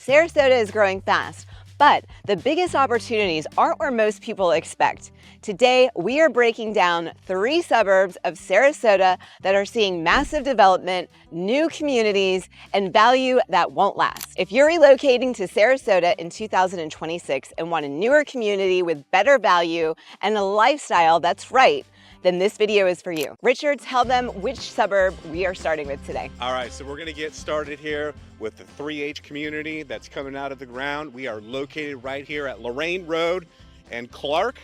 Sarasota is growing fast, but the biggest opportunities aren't where most people expect. Today, we are breaking down 3 suburbs of Sarasota that are seeing massive development, new communities, and value that won't last. If you're relocating to Sarasota in 2026 and want a newer community with better value and a lifestyle that's right, then this video is for you. Richard, tell them which suburb we are starting with today. All right, so we're gonna get started here with the 3H community that's coming out of the ground. We are located right here at Lorraine Road and Clark.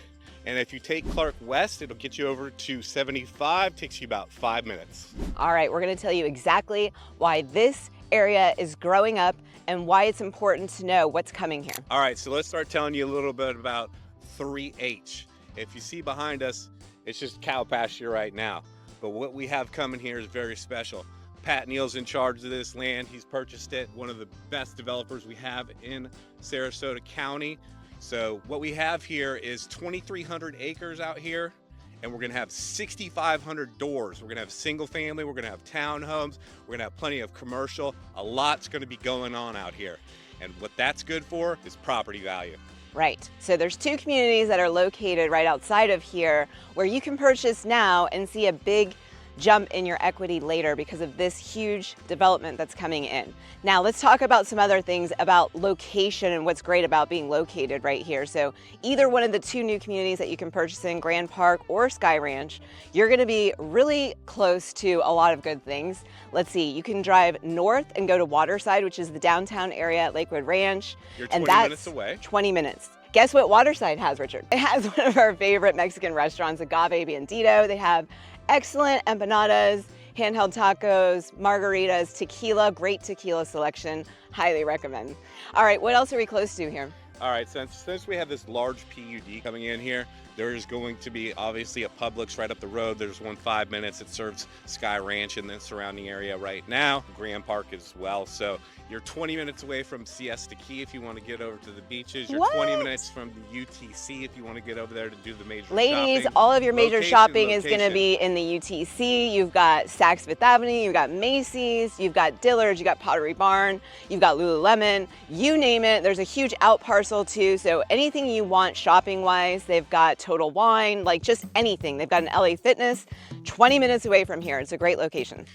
And if you take Clark West, it'll get you over to 75, takes you about 5 minutes. All right, we're gonna tell you exactly why this area is growing up and why it's important to know what's coming here. All right, so let's start telling you a little bit about 3H. If you see behind us, it's just cow pasture right now. But what we have coming here is very special. Pat Neal's in charge of this land. He's purchased it, one of the best developers we have in Sarasota County. So what we have here is 2,300 acres out here, and we're gonna have 6,500 doors. We're gonna have single family, we're gonna have townhomes, we're gonna have plenty of commercial. A lot's gonna be going on out here. And what that's good for is property value. Right, so there's 2 communities that are located right outside of here where you can purchase now and see a big jump in your equity later because of this huge development that's coming in. Now let's talk about some other things about location and what's great about being located right here. So either one of the 2 new communities that you can purchase in, Grand Park or Sky Ranch, you're gonna be really close to a lot of good things. Let's see, you can drive north and go to Waterside, which is the downtown area at Lakewood Ranch. You're 20 minutes away. 20 minutes. Guess what Waterside has, Richard? It has one of our favorite Mexican restaurants, Agave Bandito. They have excellent empanadas, handheld tacos, margaritas, tequila, great tequila selection, highly recommend. All right, what else are we close to here? All right, since we have this large PUD coming in here, there is going to be obviously a Publix right up the road. There's one 5 minutes. It serves Sky Ranch and the surrounding area right now. Grand Park as well. So you're 20 minutes away from Siesta Key if you want to get over to the beaches. You're 20 minutes from the UTC if you want to get over there to do the major Ladies, shopping. all of your major shopping is going to be in the UTC. You've got Saks Fifth Avenue, you've got Macy's, you've got Dillard's, you've got Pottery Barn, you've got Lululemon, you name it. There's a huge out parcel too. So anything you want shopping wise, they've got Total Wine, like just anything. They've got an LA Fitness 20 minutes away from here. It's a great location.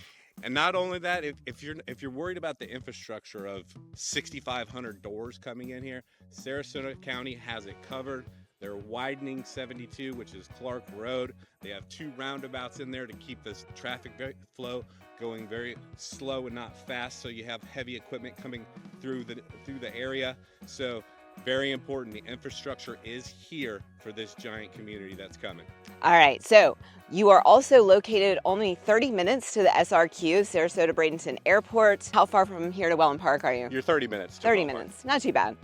And not only that, if you're worried about the infrastructure of 6,500 doors coming in here, Sarasota County has it covered. They're widening 72, which is Clark Road. They have 2 roundabouts in there to keep this traffic flow going very slow and not fast, so you have heavy equipment coming through the area. So very important, the infrastructure is here for this giant community that's coming. All right, so you are also located only 30 minutes to the SRQ, Sarasota Bradenton Airport. How far from here to Welland Park are you? You're 30 minutes. 30 minutes, not too bad.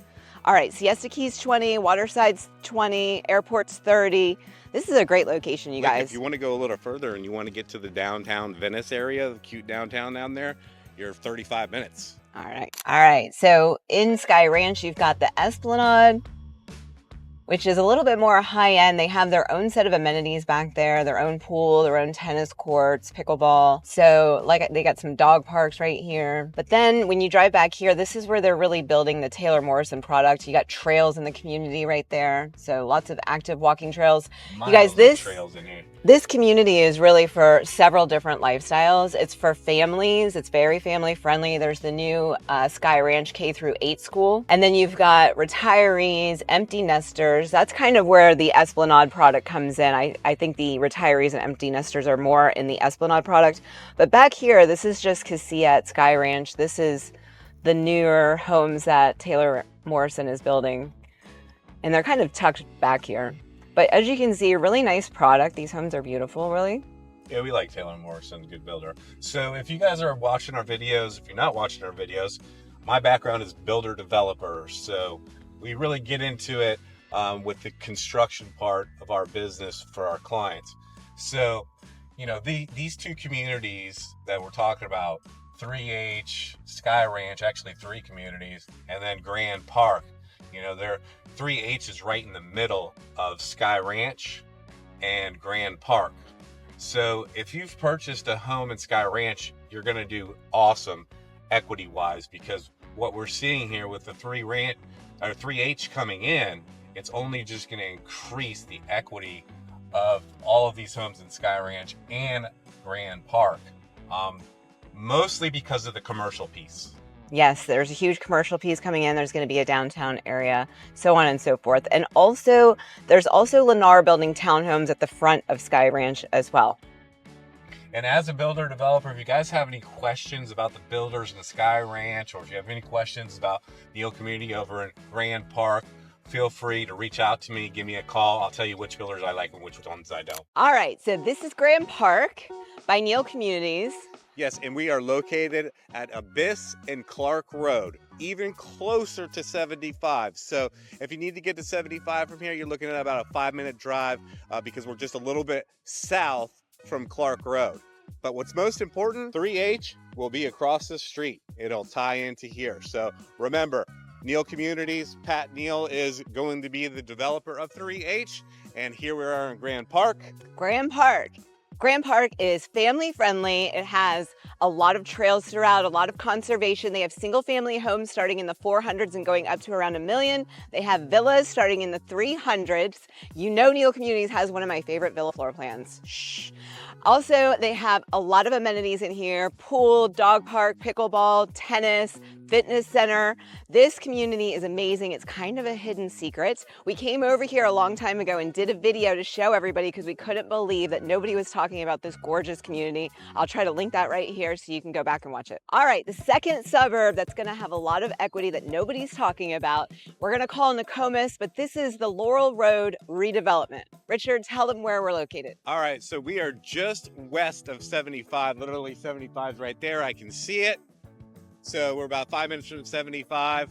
All right, Siesta Key's 20, Waterside's 20, Airport's 30. This is a great location, you guys. If you want to go a little further and you want to get to the downtown Venice area, the cute downtown down there, you're 35 minutes. All right. So in Sky Ranch, you've got the Esplanade, which is a little bit more high end. They have their own set of amenities back there, their own pool, their own tennis courts, pickleball. So like they got some dog parks right here. But then when you drive back here, this is where they're really building the Taylor Morrison product. You got trails in the community right there. So lots of active walking trails. You guys, this community is really for several different lifestyles. It's for families. It's very family friendly. There's the new Sky Ranch K-8 school. And then you've got retirees, empty nesters. That's kind of where the Esplanade product comes in. I think the retirees and empty nesters are more in the Esplanade product. But back here, this is just Casilla at Sky Ranch. This is the newer homes that Taylor Morrison is building. And they're kind of tucked back here. But as you can see, a really nice product. These homes are beautiful, really. Yeah, we like Taylor Morrison, good builder. So if you guys are watching our videos, if you're not watching our videos, my background is builder developer. So we really get into it with the construction part of our business for our clients. So, you know, these 2 communities that we're talking about, 3H, Sky Ranch, actually 3 communities, and then Grand Park. You know, 3H is right in the middle of Sky Ranch and Grand Park. So if you've purchased a home in Sky Ranch, you're going to do awesome equity-wise because what we're seeing here with the 3H coming in, it's only just going to increase the equity of all of these homes in Sky Ranch and Grand Park, mostly because of the commercial piece. Yes, there's a huge commercial piece coming in. There's going to be a downtown area, so on and so forth. And also, there's also Lennar building townhomes at the front of Sky Ranch as well. And as a builder developer, if you guys have any questions about the builders in Sky Ranch, or if you have any questions about the Neil community over in Grand Park, feel free to reach out to me, give me a call. I'll tell you which builders I like and which ones I don't. All right, so this is Grand Park by Neil Communities. Yes, and we are located at Abyss and Clark Road, even closer to 75. So if you need to get to 75 from here, you're looking at about a 5-minute drive because we're just a little bit south from Clark Road. But what's most important, 3H will be across the street. It'll tie into here. So remember, Neil Communities, Pat Neil is going to be the developer of 3H. And here we are in Grand Park. Grand Park. Grand Park is family friendly. It has a lot of trails throughout, a lot of conservation. They have single family homes starting in the 400s and going up to around $1 million. They have villas starting in the 300s. You know Neil Communities has one of my favorite villa floor plans. Shh. Also, they have a lot of amenities in here: pool, dog park, pickleball, tennis, fitness center. This community is amazing. It's kind of a hidden secret. We came over here a long time ago and did a video to show everybody because we couldn't believe that nobody was talking about this gorgeous community. I'll try to link that right here so you can go back and watch it. All right, the second suburb that's gonna have a lot of equity that nobody's talking about, we're gonna call Nokomis, but this is the Laurel Road redevelopment. Richard, tell them where we're located. All right, so we are just west of 75, literally 75 is right there. I can see it. So we're about 5 minutes from 75.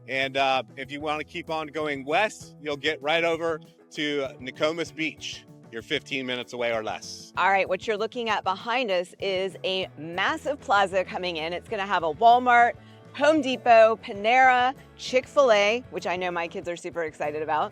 And if you want to keep on going west, you'll get right over to Nokomis Beach. You're 15 minutes away or less. All right, what you're looking at behind us is a massive plaza coming in. It's gonna have a Walmart, Home Depot, Panera, Chick-fil-A, which I know my kids are super excited about.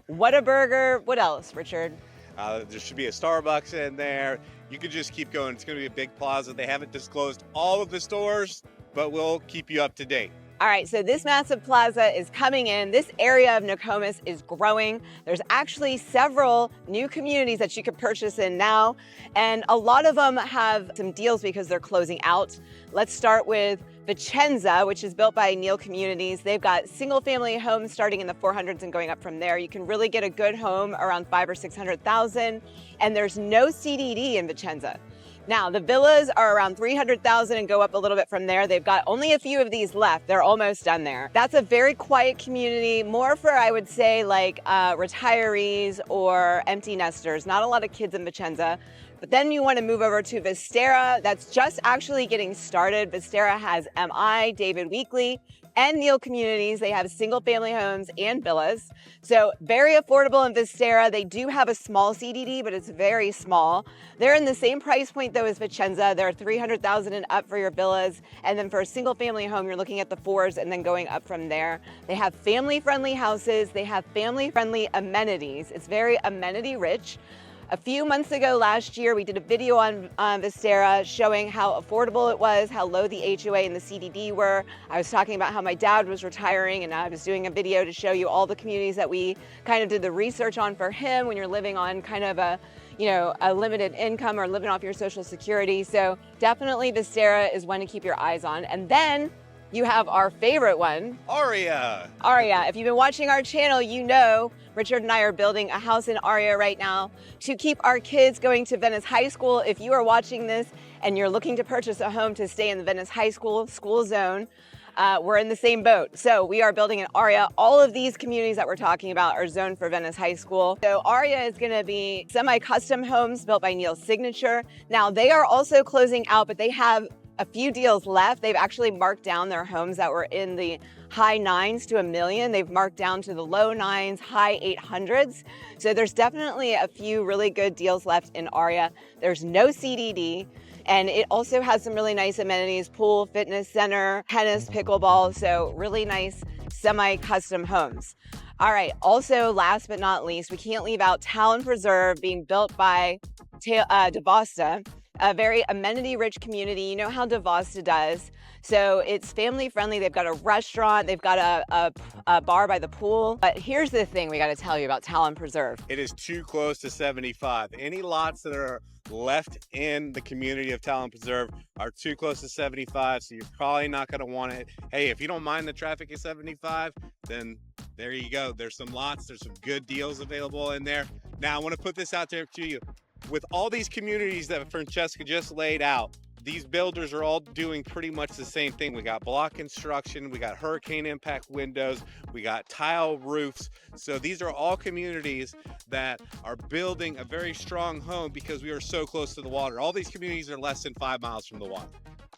Whataburger, what else, Richard? There should be a Starbucks in there. You could just keep going. It's going to be a big plaza. They haven't disclosed all of the stores, but we'll keep you up to date. All right, so this massive plaza is coming in. This area of Nokomis is growing. There's actually several new communities that you could purchase in now, and a lot of them have some deals because they're closing out. Let's start with Vicenza, which is built by Neil Communities. They've got single family homes starting in the 400s and going up from there. You can really get a good home around 500,000 or 600,000, and there's no CDD in Vicenza. Now, the villas are around 300,000 and go up a little bit from there. They've got only a few of these left. They're almost done there. That's a very quiet community, more for, I would say, like retirees or empty nesters. Not a lot of kids in Vicenza. But then you want to move over to Vistera. That's just actually getting started. Vistera has MI, David Weekley, and Neil Communities. They have single family homes and villas. So very affordable in Vistera. They do have a small CDD, but it's very small. They're in the same price point though as Vicenza. They're 300,000 and up for your villas. And then for a single family home, you're looking at the 4s and then going up from there. They have family friendly houses. They have family friendly amenities. It's very amenity rich. A few months ago last year, we did a video on Vistera showing how affordable it was, how low the HOA and the CDD were. I was talking about how my dad was retiring, and I was doing a video to show you all the communities that we kind of did the research on for him when you're living on kind of a, you know, a limited income or living off your Social Security. So definitely Vistera is one to keep your eyes on. And then you have our favorite one, Aria. Aria. If you've been watching our channel, you know Richard and I are building a house in Aria right now to keep our kids going to Venice High School. If you are watching this and you're looking to purchase a home to stay in the Venice High School school zone, we're in the same boat. So we are building an Aria. All of these communities that we're talking about are zoned for Venice High School. So Aria is gonna be semi-custom homes built by Neil's Signature. Now they are also closing out, but they have a few deals left. They've actually marked down their homes that were in the high 9s to $1 million. They've marked down to the low 9s, high 800s. So there's definitely a few really good deals left in Aria. There's no CDD. And it also has some really nice amenities: pool, fitness center, tennis, pickleball. So really nice semi-custom homes. All right, also last but not least, we can't leave out Town Preserve being built by DeVosta, a very amenity-rich community. You know how DeVosta does. So it's family friendly. They've got a restaurant, they've got a bar by the pool. But here's the thing we got to tell you about Talon Preserve. It is too close to 75. Any lots that are left in the community of Talon Preserve are too close to 75, so you're probably not going to want it. Hey, if you don't mind the traffic at 75, then there you go. There's some lots, there's some good deals available in there. Now, I want to put this out there to you. With all these communities that Francesca just laid out, these builders are all doing pretty much the same thing. We got block construction, we got hurricane impact windows, we got tile roofs. So these are all communities that are building a very strong home because we are so close to the water. All these communities are less than 5 miles from the water.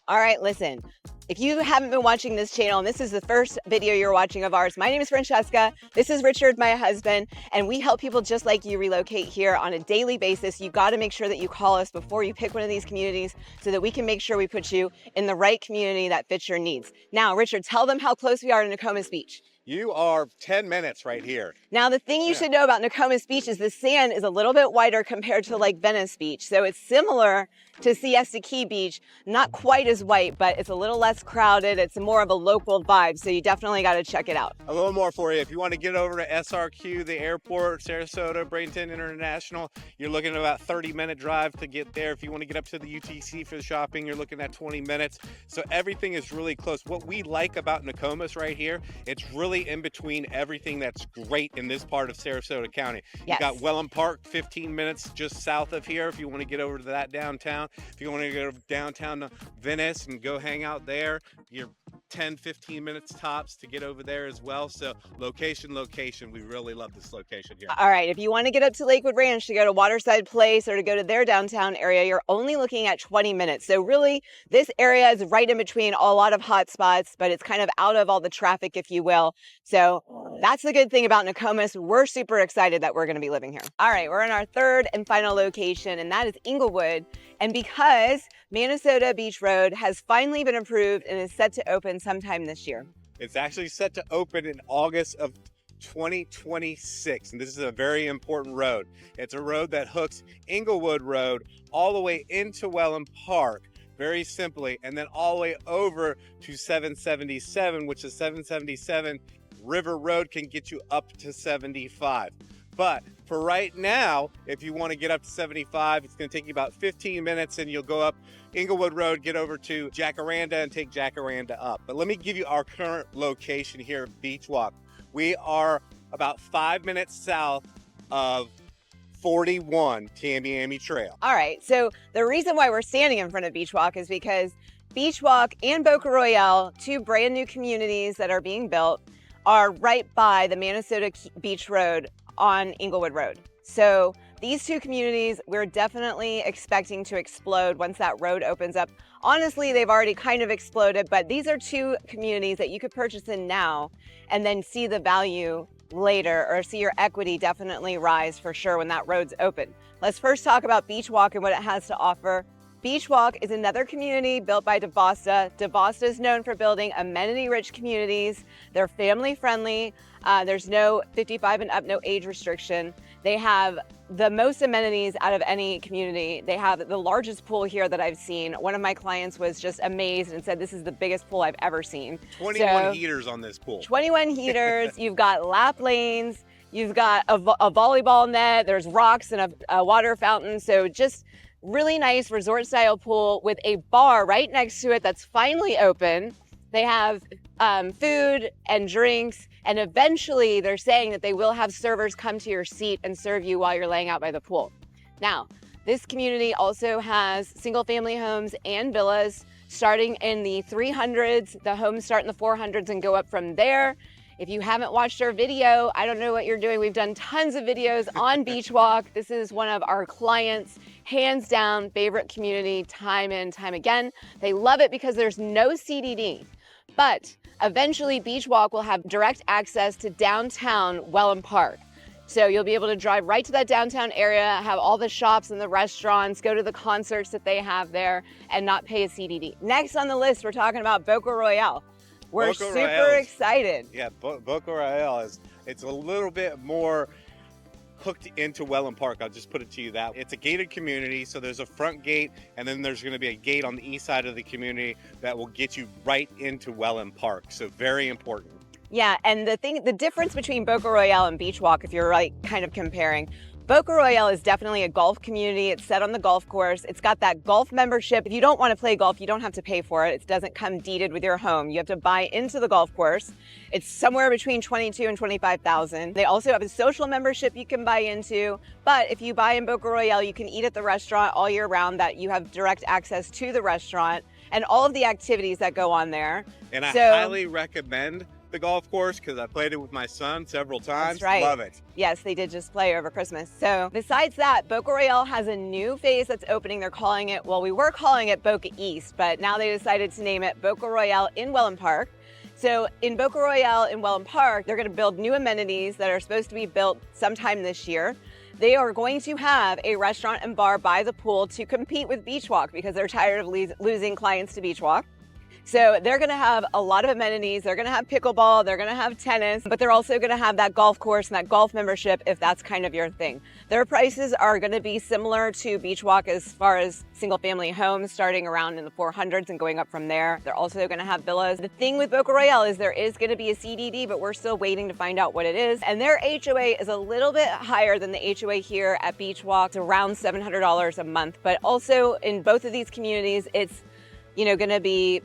All right, listen, if you haven't been watching this channel and this is the first video you're watching of ours, my name is Francesca, this is Richard, my husband, and we help people just like you relocate here on a daily basis. You got to make sure that you call us before you pick one of these communities so that we can make sure we put you in the right community that fits your needs. Now, Richard, tell them how close we are to Nokomis Beach. You are 10 minutes right here. Now, the thing you should know about Nokomis Beach is the sand is a little bit whiter compared to like Venice Beach. So it's similar to Siesta Key Beach, not quite as white, but it's a little less crowded. It's more of a local vibe. So you definitely got to check it out. A little more for you. If you want to get over to SRQ, the airport, Sarasota, Bradenton International, you're looking at about 30-minute drive to get there. If you want to get up to the UTC for the shopping, you're looking at 20 minutes. So everything is really close. What we like about Nokomis right here, it's really in between everything that's great in this part of Sarasota County. Yes. You got Wellham Park, 15 minutes just south of here if you want to get over to that downtown. If you want to go downtown to Venice and go hang out there, you're 10, 15 minutes tops to get over there as well. So location. We really love this location here. All right, if you want to get up to Lakewood Ranch to go to Waterside Place or to go to their downtown area, you're only looking at 20 minutes. So really, this area is right in between a lot of hot spots, but it's kind of out of all the traffic, if you will. So that's the good thing about Nokomis. We're super excited that we're going to be living here. All right, we're in our third and final location, and that is Inglewood. And because Minnesota Beach Road has finally been approved and is set to open sometime this year. It's actually set to open in August of 2026, and this is a very important road. It's a road that hooks Inglewood Road all the way into Wellham Park, very simply, and then all the way over to 777, which is 777 River Road can get you up to 75. But for right now, if you want to get up to 75, it's going to take you about 15 minutes and you'll go up Inglewood Road, get over to Jacaranda and take Jacaranda up. But let me give you our current location here at Beach Walk. We are about 5 minutes south of 41 Tamiami Trail. All right, so the reason why we're standing in front of Beach Walk is because Beach Walk and Boca Royale, two brand new communities that are being built, are right by the Minnesota Beach Road on Inglewood Road. So these two communities, we're definitely expecting to explode once that road opens up. Honestly, they've already kind of exploded, but these are two communities that you could purchase in now and then see the value later, or see your equity definitely rise for sure when that road's open. Let's first talk about Beach Walk and what it has to offer. Beach Walk is another community built by DeVosta. DeVosta is known for building amenity-rich communities. They're family-friendly. There's no 55 and up, no age restriction. They have the most amenities out of any community. They have the largest pool here that I've seen. One of my clients was just amazed and said, this is the biggest pool I've ever seen. 21 heaters on this pool. 21 heaters. You've got lap lanes. You've got a volleyball net. There's rocks and a water fountain. So just really nice resort style pool with a bar right next to it that's finally open. They have food and drinks, and eventually they're saying that they will have servers come to your seat and serve you while you're laying out by the pool. Now, this community also has single family homes and villas starting in the 300s. The homes start in the 400s and go up from there. If you haven't watched our video, I don't know what you're doing. We've done tons of videos on Beach Walk. This is one of our clients' hands down favorite community, time and time again. They love it because there's no CDD. But eventually Beach Walk will have direct access to downtown Wellham Park. So you'll be able to drive right to that downtown area, have all the shops and the restaurants, go to the concerts that they have there, and not pay a CDD. Next on the list, we're talking about Boca Royale. We're super excited. Yeah, Boca Royale it's a little bit more hooked into Welland Park. I'll just put it to you that it's a gated community. So there's a front gate, and then there's going to be a gate on the east side of the community that will get you right into Welland Park. So very important. Yeah, and the difference between Boca Royale and Beach Walk, if you're like kind of comparing, Boca Royale is definitely a golf community. It's set on the golf course. It's got that golf membership. If you don't want to play golf, you don't have to pay for it. It doesn't come deeded with your home. You have to buy into the golf course. It's somewhere between $22,000 and $25,000. They also have a social membership you can buy into. But if you buy in Boca Royale, you can eat at the restaurant all year round. That you have direct access to the restaurant and all of the activities that go on there. And I highly recommend the golf course because I played it with my son several times. That's right. Love it. Yes, they did just play over Christmas. So besides that, Boca Royale has a new phase that's opening. They're calling it, well, we were calling it Boca East, but now they decided to name it Boca Royale in Welland Park. So in Boca Royale in Welland Park, they're going to build new amenities that are supposed to be built sometime this year. They are going to have a restaurant and bar by the pool to compete with Beach Walk because they're tired of losing clients to Beach Walk. So they're going to have a lot of amenities. They're going to have pickleball, they're going to have tennis, but they're also going to have that golf course and that golf membership if that's kind of your thing. Their prices are going to be similar to Beach Walk as far as single family homes, starting around in the 400s and going up from there. They're also going to have villas. The thing with Boca Royale is there is going to be a CDD, but we're still waiting to find out what it is. And their HOA is a little bit higher than the HOA here at Beach Walk. It's around $700 a month, but also in both of these communities, it's, going to be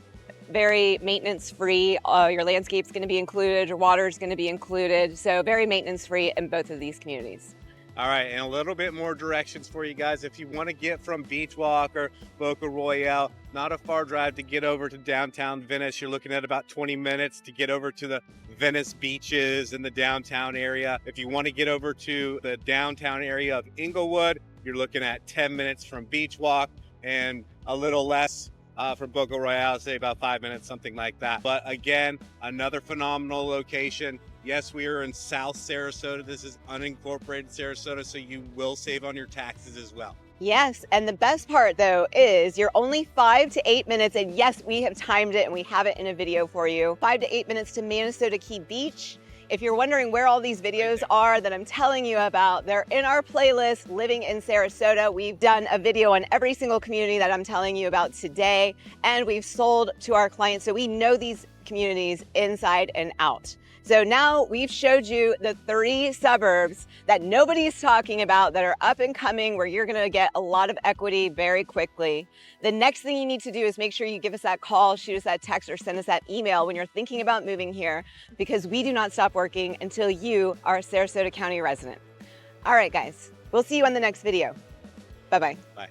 very maintenance free. Your landscape's going to be included, your water's going to be included. So very maintenance free in both of these communities. All right, and a little bit more directions for you guys. If you want to get from Beach Walk or Boca Royale, not a far drive to get over to downtown Venice. You're looking at about 20 minutes to get over to the Venice beaches in the downtown area. If you want to get over to the downtown area of Inglewood, you're looking at 10 minutes from Beach Walk and a little less from Boca Royale, say about 5 minutes, something like that. But again, another phenomenal location. Yes, we are in South Sarasota. This is unincorporated Sarasota, so you will save on your taxes as well. Yes, and the best part though is you're only 5 to 8 minutes, and yes, we have timed it and we have it in a video for you. 5 to 8 minutes to Minnesota Key Beach. If you're wondering where all these videos are that I'm telling you about, they're in our playlist, Living in Sarasota. We've done a video on every single community that I'm telling you about today, and we've sold to our clients, so we know these communities inside and out. So now we've showed you the 3 suburbs that nobody's talking about that are up and coming, where you're gonna get a lot of equity very quickly. The next thing you need to do is make sure you give us that call, shoot us that text, or send us that email when you're thinking about moving here, because we do not stop working until you are a Sarasota County resident. All right, guys, we'll see you on the next video. Bye-bye. Bye.